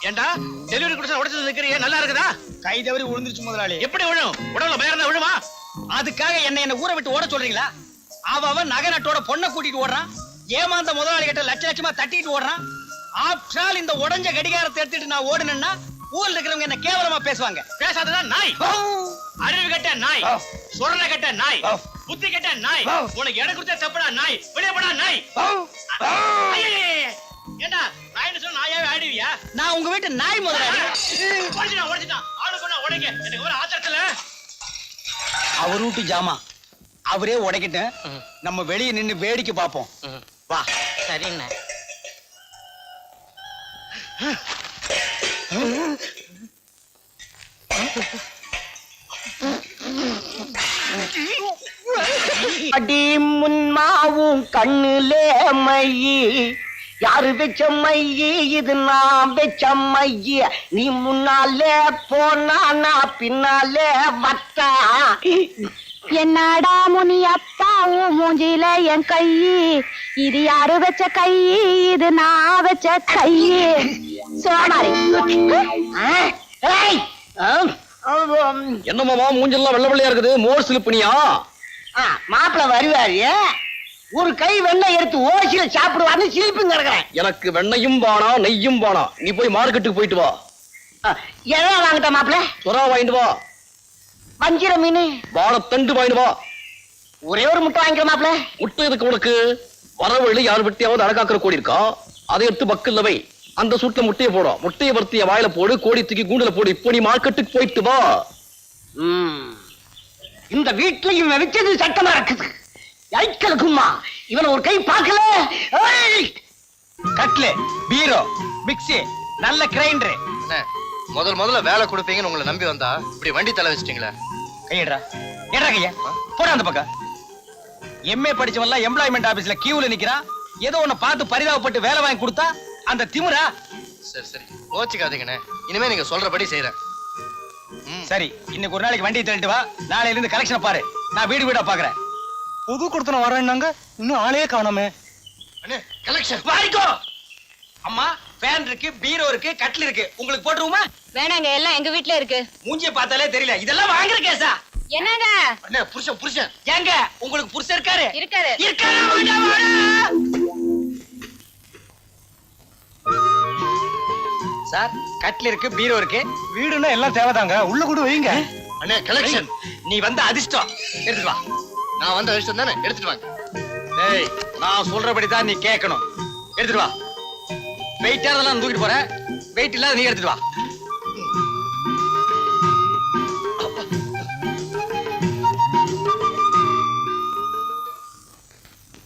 ஏண்டா டெலிவரி கொடுத்து உடைச்சு நிக்கிறியே, நல்லா இருக்குதா? கை தவறி விழுந்துருச்சு முதலாளி. எப்படி விழும்? உடம்புல பயர்ந்தா விழுமா? அதுக்காக என்ன ஊரை விட்டு ஓட சொல்றீங்களா? அவன் நகை நட்டோட பொண்ணை கூட்டிட்டு ஓடுறான். ஏமாந்த முதலாளி கிட்ட லட்ச லட்சமா தட்டிட்டு ஓடுறான். ஆப்ஷால் இந்த உடஞ்ச கடிகாரத்தை எடுத்துட்டு நான் ஓடுனேன்னா ஊர்ல இருக்கிறவங்க என்ன கேவலமா பேசுவாங்க. பேசாததான் நாய், அறிவு கட்ட நாய், சொரண கட்ட நாய், புத்தி கட்ட நாய். உனக்கு இடம் கொடுத்த தப்படா நாய், வெளியே போடா நாய். ஏண்டா நாய்னு சொன்னா நாயாவே ஆடுவியா? நான் உங்க வீட்டு நாய் முதலாளி. உடைச்சிட்டான் ஆளுக்கு ஒண்ணா உடைங்க. எனக்கு ஒரு ஆத்திரத்துல அவர் வீட்டு ஜாமா அவரே உடைக்கிட்டேன். நம்ம வெளியே நின்னு வேடிக்கை பார்ப்போம். வா. சரிண்ண. அடி முன்மாவும் கண்ணுலே மையி, யாரு வெச்ச மையி? இது நான் வெச்ச மையி. நீ முன்னாலே போனா நான் பின்னாலே வட்டா. என்னடா முனியப்பா உன் மூஞ்சில என் கை, இது யாரு வச்ச கை? இது நான் வச்ச கை. சோமாரி. என்னமாமா மூஞ்செல்லாம் வெள்ள வெள்ளையா இருக்குது? மோர் சிலுப்பினியா? மாப்பிள்ள வருவாரு, ஒரு கை வெண்ணெய் எடுத்து ஓசியில சாப்பிடுவான்னு சிலிப்புங்க இருக்கிறேன். எனக்கு வெண்ணையும் வானா நெய்யும் வானா. நீ போய் மார்க்கெட்டுக்கு போயிட்டு வா. எதா வாங்கிட்ட மாப்பிள்ள? சுறா வாங்கிட்டு வா. வஞ்சிர மீன் வாழைத்தண்டு வாங்கிட்டு வா. ஒரே ஒரு முட்டை வாங்கிக்கிற மாப்பிள்ள. முட்டை எதுக்கு உனக்கு? வரவழி யார் வெட்டியாவது அடக்காக்குற கோடி இருக்கா? அதை எடுத்து பக்கல்ல வை. அந்த சூட்ல முட்டையை போடும். முட்டையை வறுத்திய வாயில போடு, கோடி தூக்கி கூண்டுல போடு. இப்போ நீ மார்க்கெட்டுக்கு போயிட்டு வா. இந்த வீட்டுல இவன் வச்சது சட்டமா இருக்குது. ஐக்கலுக்குமா இவனை ஒரு கை பார்க்கல. கட்லு, பீரோ, மிக்ஸி, நல்ல கிரைண்டர். முதல்ல வேலை கொடுப்பீங்கன்னு உங்களை நம்பி வந்தா இப்படி வண்டி தலை வச்சிட்டீங்களே. கையடா ஏடா கையா போடா அந்த பக்கம். எம்ஏ படிச்சவன்லாம் எம்ப்ளாய்மெண்ட் ஆபீஸ்ல கியூல நிக்கிறான். ஏதோ ஒண்ணு பார்த்து பரிதாபப்பட்டு வேலை வாங்கி கொடுத்தா அந்த திமிரா? சரி கோச்சிக்காதீங்கண்ணே, இனிமே நீங்க சொல்றபடி செய்யறேன். சரி, இன்னைக்கு ஒரு நாளைக்கு வண்டியை தள்ளிட்டு வா. நாளையில இருந்து கலெக்ஷன் பாரு. நான் வீடு வீடா பாக்குறேன். புது கொடுத்தன வரேன்னாங்க, இன்னும் ஆளையே காணோமே. கலெக்ஷன் வாங்கிக்கோ. அம்மா, ஃபேன் இருக்கு, பீரோ இருக்கு, கட்டில் இருக்கு. உங்களுக்கு போட்டுருவோமா? வேணாங்க, எல்லாம் எங்க வீட்ல இருக்கு. மூஞ்சிய பார்த்தாலே தெரியல. இதெல்லாம் வாங்குற கேஸா? என்னங்க? அண்ணே புருஷன் ஏங்க உங்களுக்கு புருஷன் இருக்காரு? இருக்காரு. சார், கட்டில் இருக்கு, பீரோ இருக்கு. வீடுன்னா எல்லாம் தேவைதாங்க. உள்ள கூட வைங்க. அண்ணே கலெக்ஷன். நீ வந்த அதிர்ஷ்டம். எடுத்துட்டு வா. நான் வந்த விஷயம் தானே, எடுத்துட்டு வாங்க. டேய், நான் சொல்றபடிதான் நீ கேட்கணும். எடுத்துட்டு வா. வெயிட்டானதெல்லாம் தூக்கிட்டு போறேன். வெயிட் இல்லாத நீ எடுத்துட்டு வா.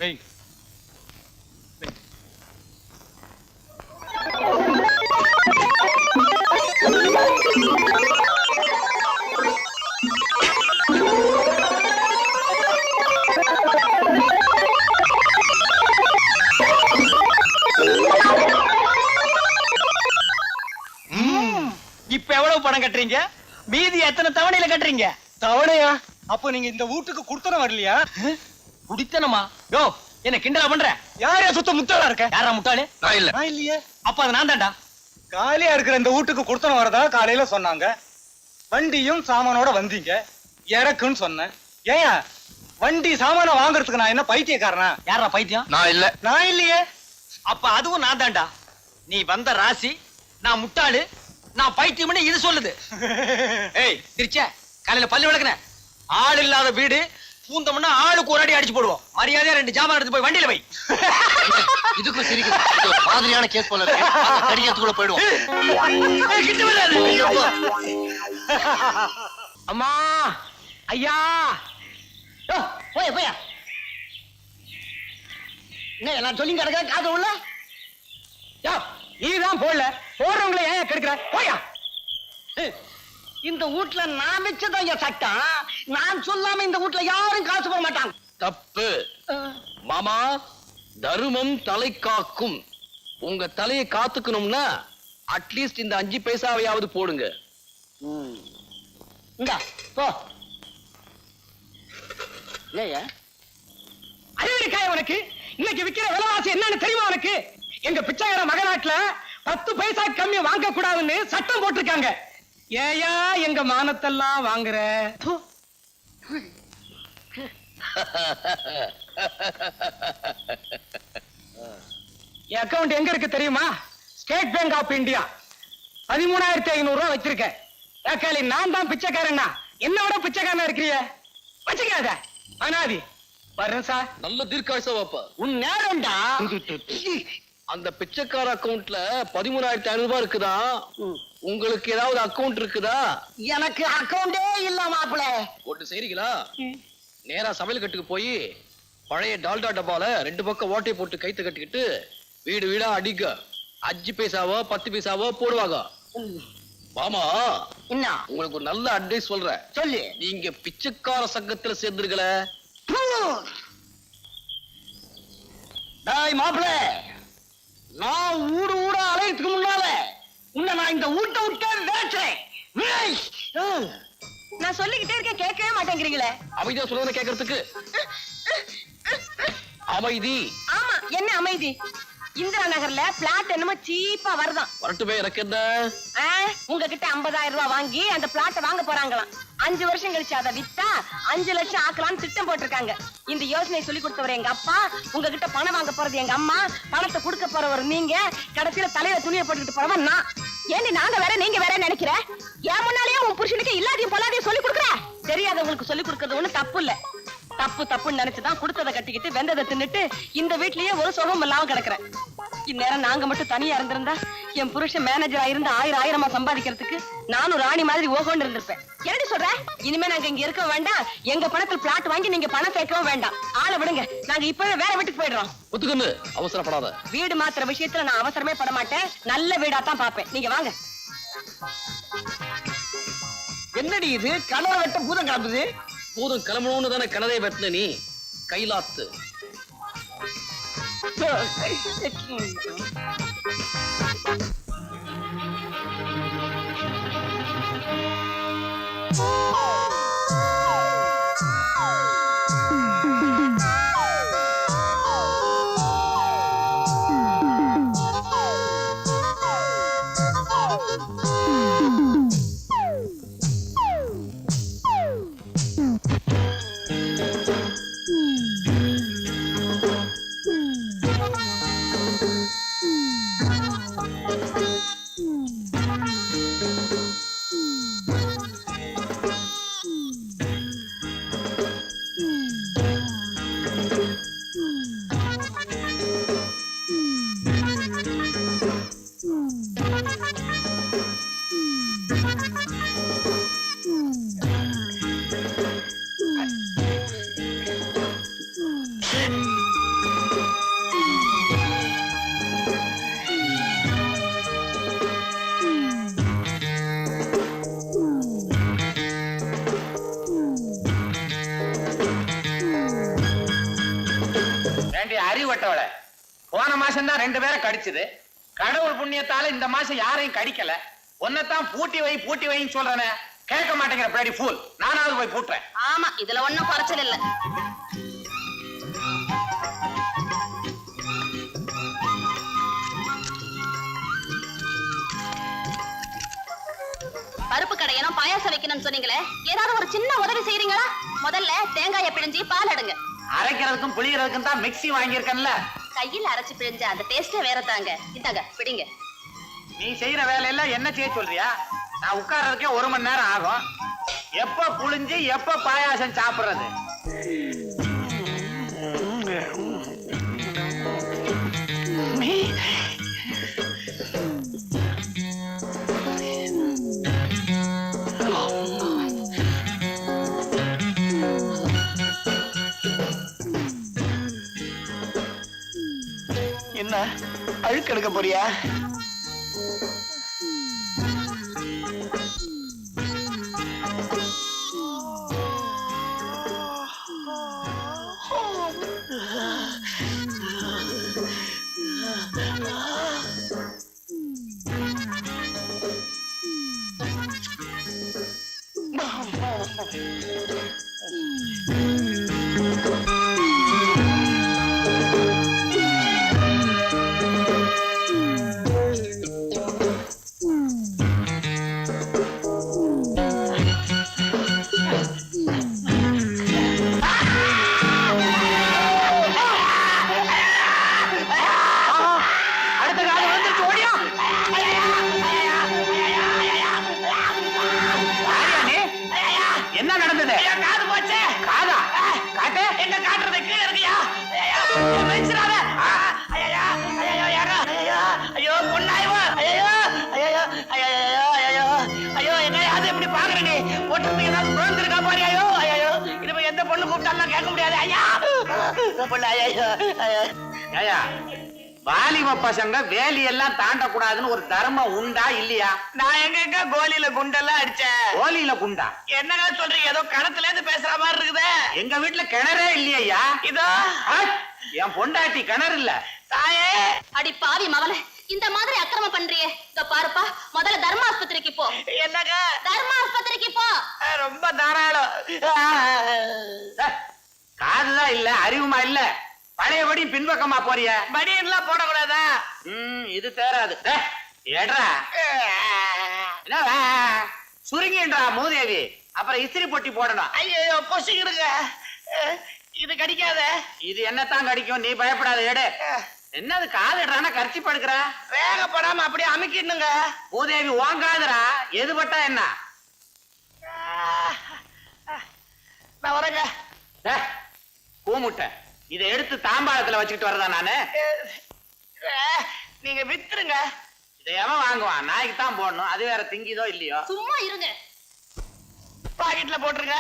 வெய். இப்ப எவ்வளவு பணம் கட்டுறீங்க? மீதி எத்தனை தவணையில கட்டுறீங்க? தவணையா? அப்ப நீங்க இந்த வீட்டுக்கு குடுத்தனம் வரலையா? குடித்தனமா? யோ, என்ன கிண்டலா பண்ற? யாரையா சுத்த முட்டாளா இருக்க? யாரா முட்டாளு? நான் இல்ல. நான் இல்லையே. அப்ப அது நான் தான்டா. காலியா இருக்கிற இந்த வீட்டுக்கு குடுத்தனம் வரதா காலையில சொன்னாங்க. வண்டியும் சாமானோட வந்தீங்க. இறக்குன்னு சொன்னேன். ஏன் வண்டி சாமான வாங்குறதுக்கு நான் என்ன பைத்தியக்காரனா? யாரா பைத்தியம்? நான் இல்ல. நான் இல்லையே. அப்ப அதுவும் நான் தான்டா. நீ வந்த ராசி, நான் முட்டாளு, நான் பைத்தியம்னு இது சொல்லுது. ஏய் திருச்ச, காலையில பல்லு விளக்குன. ஆள் இல்லாத வீடு பூந்தம்னா ஆளுக்கு ஒரு அடி அடிச்சு போடுவோம். மரியாதையா 2 ஜாமான் எடுத்து போய் வண்டியில வை. இதுக்கு சிரிக்குது. மாதிரியான கேஸ் போல இருக்கு. கடியத்துக்குள்ள போய்டுவோம். கிட்ட வராது. அம்மா, ஐயா, போயா என்ன நான் சொல்லி கிடக்க காது உள்ள? நீதான் போடல, போடுறவங்களை ஏன் கெடுக்கிற? போயா. இந்த வீட்டுல நான் வச்சதான் என் சட்டம். நான் சொல்லாம இந்த வீட்டுல யாரும் காசு போட மாட்டாங்க. தப்பு மாமா. தர்மம் தலை காக்கும். உங்க தலையை காத்துக்கணும்னா அட்லீஸ்ட் இந்த 5 பைசாவையாவது போடுங்க. இந்தா போ. இல்லையா அறிவிக்காய உனக்கு இன்னைக்கு விக்கிற விலைவாசி என்னன்னு தெரியுமா உனக்கு? எங்க பிச்சைக்கார மகநாட்டுல 10 பைசா கம்மி வாங்க கூடாதுன்னு சட்டம் போட்டிருக்காங்க. ஏயா எங்க மானத்தெல்லாம் வாங்குற? ப்பு. என் அக்கவுண்ட் எங்க இருக்கு தெரியுமா? State bank of India. 13,500 ரூபாய் வச்சிருக்கேன். ஏக்காளி நான் தான் பிச்சைக்காரன்னா என்னோட பிச்சைக்காரனா இருக்கிறிய? வச்சுக்காத அனாதி. வரேன் சார். நல்ல தீர்க்காயுசா வாப்பா. உன் நேரம்டா. அந்த பிச்சைக்கார அக்கவுண்ட்ல 13,500 ரூபாய் இருக்குதா? உங்களுக்கு ஏதாவது அக்கவுண்ட் இருக்குதா? எனக்கு அக்கவுண்டே இல்ல மாப்பிள. ஒட்டு செய்றீங்களா? நேரா சமையல் கட்டுக்கு போய் பழைய டால்டா டப்பால 2 பக்கம் ஓட்டை போட்டு கைத்து கட்டிக்கிட்டு வீடு வீடா அடிக்க 5 பைசாவோ 10 பைசாவோ போடுவாங்க. மாமா என்ன உங்களுக்கு ஒரு நல்ல அட்வைஸ் சொல்றேன். சொல்லு. நீங்க பிச்சைக்கார சங்கத்துல சேர்ந்துருக்கல. டேய் மாப்பிள, நான் ஊடு ஊட அலையத்துக்கு முன்னால உன்னை நான் இந்த ஊட்ட விட்டே வேற்றேன். நான் சொல்லிக்கிட்டே இருக்கேன், கேட்கவே மாட்டேங்கிறீங்களே. அமைதியா சொல்றத கேட்கறதுக்கு. அமைதி. ஆமா, என்ன அமைதி? இந்திரா நகர்ல பிளாட் என்னமோ சீப்பா வருதான். வரட்டுமே, எனக்கு என்ன? உங்ககிட்ட 50,000 ரூபாய் வாங்கி அந்த பிளாட்டை வாங்க போறாங்களாம். 5 வருஷம் கழிச்சு அதை வித்தா 5 லட்சம் ஆக்கலாம்னு திட்டம் போட்டிருக்காங்க. இந்த யோசனை சொல்லி கொடுத்தவர் எங்க அப்பா, உங்ககிட்ட பணம் வாங்க போறது எங்க அம்மா, பணத்தை கொடுக்க போறவர் நீங்க, கடைசியில தலையில துணியை போட்டுக்கிட்டு போறவன் நான். ஏண்டி நாங்க வேற நீங்க வேற நினைக்கிற? என் முன்னாலேயே உன் புருஷனுக்கு இல்லாதையும் பொல்லாதையும் சொல்லி கொடுக்குற. தெரியாதவங்களுக்கு சொல்லி கொடுக்கறது ஒண்ணு தப்பு இல்ல. தப்புன்னு நினைச்சுதான் கொடுத்ததை கட்டிக்கிட்டு வெந்ததை தின்னுட்டு இந்த வீட்லயே ஒரு சுகம் இல்லாம கிடக்குறேன். இந்நேரம் நாங்க மட்டும் தனியா இருந்திருந்தா என் புருஷன் மேனேஜரா இருந்து 1000 சம்பாதிக்கிறதுக்கு நானும் ராணி மாதிரி ஓகோன்னு இருந்திருப்பேன். எப்படி சொல்ற? இனிமே நாங்க இங்க இருக்க வேண்டாம். எங்க பணத்தில் பிளாட் வாங்கி நீங்க பணம் சேர்க்கவும் வேண்டாம். ஆளை விடுங்க, நாங்க இப்பவே வேற வீட்டுக்கு போயிடுறோம். ஒத்துக்கொண்டு அவசரப்படாத. வீடு மாத்திர விஷயத்துல நான் அவசரமே பட மாட்டேன். நல்ல வீடா தான் பாப்பேன். நீங்க வாங்க. என்னடி இது? கனவை வெட்ட பூதம் காப்புது. பூதம் கிளம்பணும்னு தானே கனதை வெட்டின நீ. கைலாத்து. அறிவட்டவள போன மாசம் தான் 2 பேரை கடிச்சது. கடவுள் புண்ணியத்தால இந்த மாசம் யாரையும் கடிக்கல. ஒன்னதான் பூட்டி வைன்னு சொல்றேனே, கேட்க மாட்டேங்கிற பிளடி ஃபூல். நானாவது போய் பூட்டுறேன். ஆமா, இதுல ஒண்ணும் குறைச்சல் இல்ல. பருப்பு கடையணும், பாயாசம் வைக்கணும்னு சொன்னீங்களே, ஏதாவது ஒரு சின்ன உதவி செய்றீங்களா? முதல்ல தேங்காயை பிழிஞ்சி பால் எடுங்க. அரைக்கிறதுக்கும் புளியறதுக்கும் தான் மிக்ஸி வாங்கியிருக்கேன்ல. கையில் அரைச்சு பிழிஞ்ச அந்த டேஸ்டே வேற தாங்க. இந்தாங்க பிடிங்க. நீ செய்யற வேலையெல்லாம் என்ன செய்ய சொல்றியா? நான் உட்கார்றதுக்கே 1 மணி நேரம் ஆகும். எப்ப புளிஞ்சு எப்ப பாயாசம் சாப்பிடுறது? என்ன அழுக்கெடுக்க போறியா? விடாத ஐயா புள்ள ஐயா ஐயா வாலிப பசங்க வேலியெல்லாம் தாண்டக்கூடாதுன்னு ஒரு தர்மம் உண்டா இல்லையா? நான் எங்க கோலியில குண்டெல்லாம் அடிச்சேன். கோலியில குண்டா? என்னங்க சொல்றீங்க? ஏதோ கணத்துல இருந்து பேசுற மாதிரி இருக்குதே. எங்க வீட்டுல கிணறே இல்லையா? இதோ என் பொண்டாட்டி கிணறு இல்ல. தாயே அடி பாவி மவளே, இந்த மாதிரி அக்கிரமம் பண்றியே. இதோ பாருப்பா, முதல்ல தர்ம ஆஸ்பத்திரிக்கு போ. என்னங்க? தர்ம ஆஸ்பத்திரிக்கு போ. ரொம்ப தாராளம். காதுதான் இல்ல, அறிவுமா இல்ல, பழையபடி பின்பக்கமா போறிய. பனியன்லாம் போடக்கூடாதா? இது தேராது. ஏட்ரா என்ன சுருங்கின்றா மூதேவி, அப்புறம் இஸ்திரி பொட்டி போடணும். ஐயோ பொசிக்கிடுங்க, இது கடிக்காத. இது என்னத்தான் கடிக்கும், நீ பயப்படாத. எடு. என்னது காதுடுறானா கர்ச்சி படுக்கிற? வேகப்படாம அப்படியே அமுக்கிடுங்க. மூதேவி ஓங்காதுரா, எது பட்டா என்ன? நான் வரேங்க. பூமுட்டை, இதை எடுத்து தாம்பாளத்துல வச்சுக்கிட்டு வரதா நானு? நீங்க வித்துருங்க. இதை எவன் வாங்குவான்? நாய்க்கு தான் போடணும், அது வேற திங்கிதோ இல்லையோ. சும்மா இருங்க. பாக்கெட்ல போட்டுருங்க.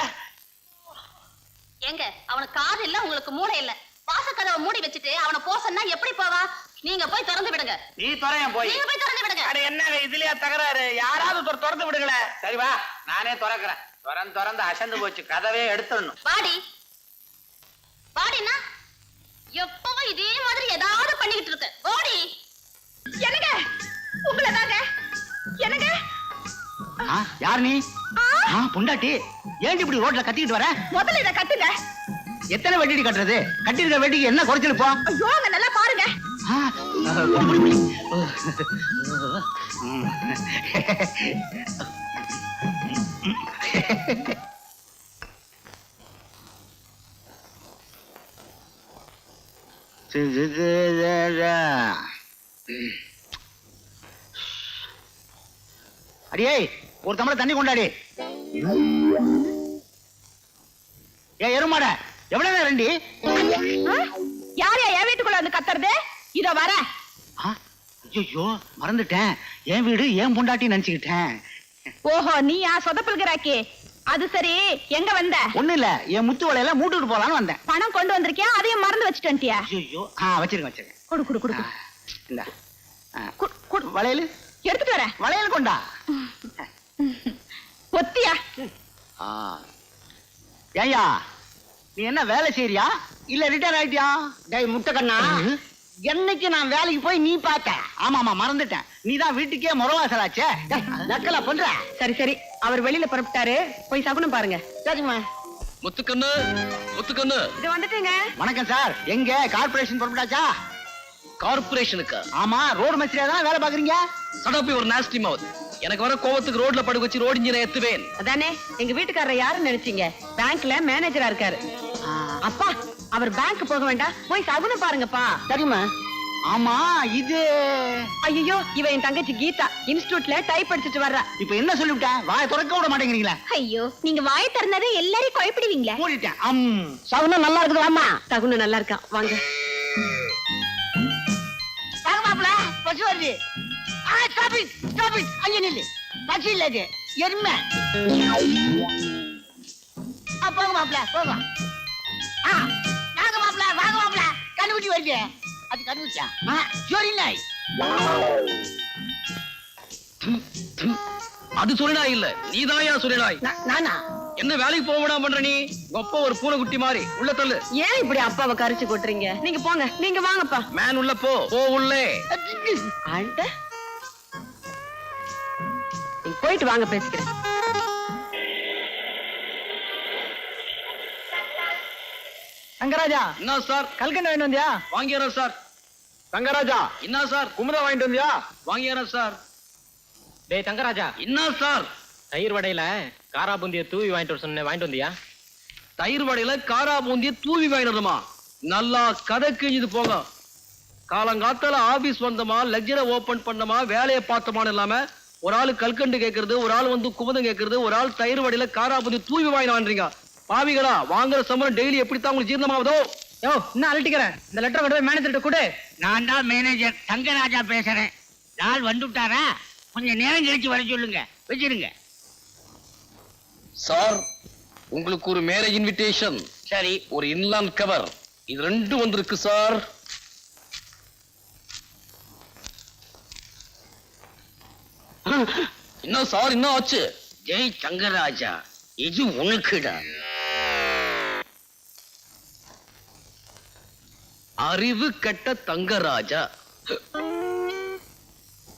ஏங்க, அவனுக்கு காது இல்ல, உங்களுக்கு மூளை இல்ல. வாசக்கதவை மூடி வச்சுட்டு அவனை போ சொன்னா எப்படி போவான்? நீங்க போய் திறந்து விடுங்க. நீ துறையன் போய். நீங்க போய் திறந்து விடுங்க. அட என்னங்க இதுலயா தகராறு? யாராவது திறந்து விடுங்களேன். சரி வா, நானே திறக்கிறேன். திறந்து அசந்து போச்சு, கதவே எடுத்துடணும். வாடி வாடினா எப்பவும் இதே மாதிரி ஏதாவது பண்ணிக்கிட்டு இருக்க. ஓடி. என்னங்க உங்களை தாங்க. என்னங்க யார் நீ? பொண்டாட்டி, ஏன் இப்படி ரோட்ல கத்திக்கிட்டு வர? முதல்ல இத கட்டுங்க. எத்தனை வெட்டி கட்டுறது? கட்டிருக்க வெட்டிக்கு என்ன குறைச்சல் போ? ஐயோ, அங்க நல்லா பாருங்க. அடியே, ஒரு தமிழ தண்ணி கொண்டாடி. ஏ எருமாட, எவ்வளவு நேரம் ரெண்டி? யாரையா என் வீட்டுக்குள்ள வந்து கத்துறது? இதோ வர. ஐயோ, மறந்துட்டேன். என் வீடு என் பொண்டாட்டி நினைச்சுக்கிட்டேன். ஓஹோ, நீயா சொதப்பல்கிறாக்கி? அது சரி, எங்க வந்த? ஒண்ணு இல்ல, என் முத்து வளையல மூட்டுட்டு போலான்னு வந்தேன். பணம் கொண்டு வந்திருக்கியா? அதையும் மறந்து வச்சுட்டியா? ஐயோ, வச்சிருக்கேன். குடு குடு குடு. இந்த வளையல் எடுத்துட்டு வர. வளையல் கொண்டா. ஒத்தியா? ஏய்யா, நீ என்ன வேலை செய்யறியா இல்ல ரிட்டையர் ஆயிட்டியா? டேய் முட்டைக்கண்ணா, என்னைக்கு நான் வேலைக்கு போய் நீ பார்த்த? ஆமாமா, மறந்துட்டேன். நீதான் வீட்டுக்கே முறவாசலாச்சே. நக்கலா பண்ற? சரி சரி, அவர் வெளியில புறப்பட்டாரு, போய் சகுனம் பாருங்க. சரிம்மா. முத்துக்கண்ணு, முத்துக்கண்ணு. இது வந்துட்டுங்க. வணக்கம் சார். எங்க கார்பரேஷன் புறப்பட்டாச்சா? கார்பரேஷனுக்கு? ஆமா, ரோடு மஸ்திரியா தான் வேலை பாக்குறீங்க. சடாப்பி ஒரு நாஸ்டி மவுத். எனக்கு வர கோவத்துக்கு ரோட்ல படுக்க வச்சு ரோடு இன்ஜினை ஏத்துவேன். அதானே, எங்க வீட்டுக்காரர் யாருன்னு நினைச்சீங்க? பேங்க்ல மேனேஜரா இருக்காரு. அப்பா, அவர் பேங்க் போக வேண்டாம், போய் சகுனம் பாருங்கப்பா. சரிம்மா. ஆமா, இது ஐயோ, இவ என் தங்கச்சி கீதா, இன்ஸ்டிடியூட்ல டைப் படிச்சுட்டு வர்றா. இப்ப என்ன சொல்லிவிட்டேன்? வாயை திறக்க விட மாட்டேங்கிறீங்களா? ஐயோ, நீங்க வாயை திறந்தாவே எல்லாரையும் குழப்பிடுவீங்களே. மூடிட்டேன். சகுனம் நல்லா இருக்குது. ஆமா, சகுனம் நல்லா இருக்கான், வாங்க. மாப்பிள பசு வருது. Stop it. அங்க நில்லு. பசு இல்ல, இது எருமை. போங்க மாப்பிள, போங்க. வாங்க மாப்பிள. கண்டுபிடி வருது. அது கண்டுபிடிச்சா ஜோரி நாய். அது சொல்லினாய் இல்ல, நீதாயா சொல்லினாய். நானா? என்ன வேலைக்கு போக விடாம பண்ற நீ? கொப்ப ஒரு பூனைக்குட்டி மாதிரி உள்ள தள்ளு. ஏன் இப்படி அப்பாவை கரிச்சு கொட்டுறீங்க? நீங்க போங்க, நீங்க வாங்கப்பா. மேன் உள்ள போ உள்ளே. ஆண்ட, நீங்க போயிட்டு வாங்க, பேசிக்கிறேன். தங்கராஜா, என்ன சார்? கல்கண்டு வாங்கிட்டு வந்தியா? வாங்கிறேன் சார். தங்கராஜா, என்ன சார்? குமுதா வாங்கிட்டு வந்தியா? வாங்கிறேன் சார். டேய் தங்கராஜா, என்ன சார்? தயிர் வடையில காரா பூந்திய தூவி வாங்கிட்டு வர சொன்னேன், வாங்கிட்டு வந்தியா? தயிர் வடையில காரா பூந்திய தூவி வாங்கிடுமா? நல்லா கதை கிழிஞ்சது போக. காலங்காத்தால ஆபீஸ் வந்தமா, லெக்சரை ஓபன் பண்ணமா, வேலையை பார்த்தோமான்னு இல்லாம ஒரு ஆளு கல்கண்டு கேட்கறது, ஒரு ஆள் வந்து குமுதம் கேட்கறது, ஒரு ஆள் தயிர் வடையில காரா பூந்தி தூவி வாங்கிட்டு பாவிகளா. வாங்குற சம்பளம் டெய்லி எப்படித்தான் உங்களுக்கு ஜீரணமாவதோ? யோ, என்ன அழட்டிக்கிறேன்? இந்த லெட்டர் கொண்டு போய் மேனேஜர்கிட்ட கொடு. நான் தான் மேனேஜர் தங்கராஜா பேசுறேன். நாள் வந்துட்டாரா? கொஞ்சம் நேரம் கழிச்சு வர சொல்லுங்க. வச்சிருங்க. சார், உங்களுக்கு ஒரு மேரேஜ் இன்விடேஷன். சரி, ஒரு இன்லாண்ட் கவர் இது ரெண்டும் வந்திருக்கு சார். என்ன சார், என்ன ஆச்சு? ஜெய் தங்கராஜா, இது உனக்குடா. அறிவு கெட்ட தங்கராஜா,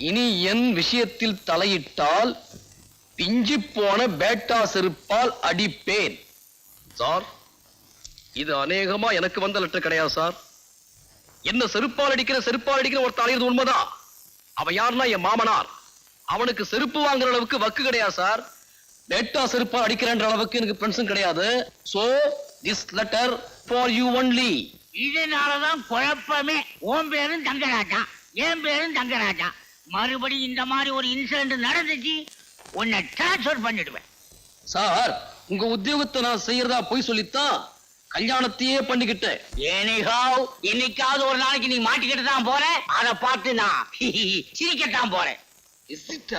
இனி என் விஷயத்தில் தலையிட்டால் பிஞ்சு போன பேட்டா செருப்பால் அடிப்பேன். சார், இது அநேகமா எனக்கு வந்த லெட்டர் கிடையாது சார். என்ன செருப்பால் அடிக்கிற ஒரு தலையிறது உண்மைதான். அவன் யாருன்னா என் மாமனார். அவனுக்கு செருப்பு வாங்குற அளவுக்கு வக்கு கிடையாது சார். பேட்டா செருப்பால் அடிக்கிறன்ற அளவுக்கு எனக்கு ஃப்ரெண்ட்ஸும் கிடையாது. So this letter for you only. இதனாலதான் குழப்பமே. உன் பேரும் தங்கராஜா, என் பேரும் தங்கராஜா. மறுபடியும் இந்த மாதிரி ஒரு இன்சிடென்ட் நடந்துச்சு, உன்னை டிரான்ஸ்பர் பண்ணிடுவேன். சார், உங்க உத்தியோகத்தை நான் செய்யறதா போய் சொல்லித்தான் கல்யாணத்தையே பண்ணிக்கிட்டேன். ஏனிகாவ், இன்னைக்காவது ஒரு நாளைக்கு நீ மாட்டிக்கிட்டு தான் போற. அதை பார்த்து நான் சிரிக்கத்தான் போறேன். Is it?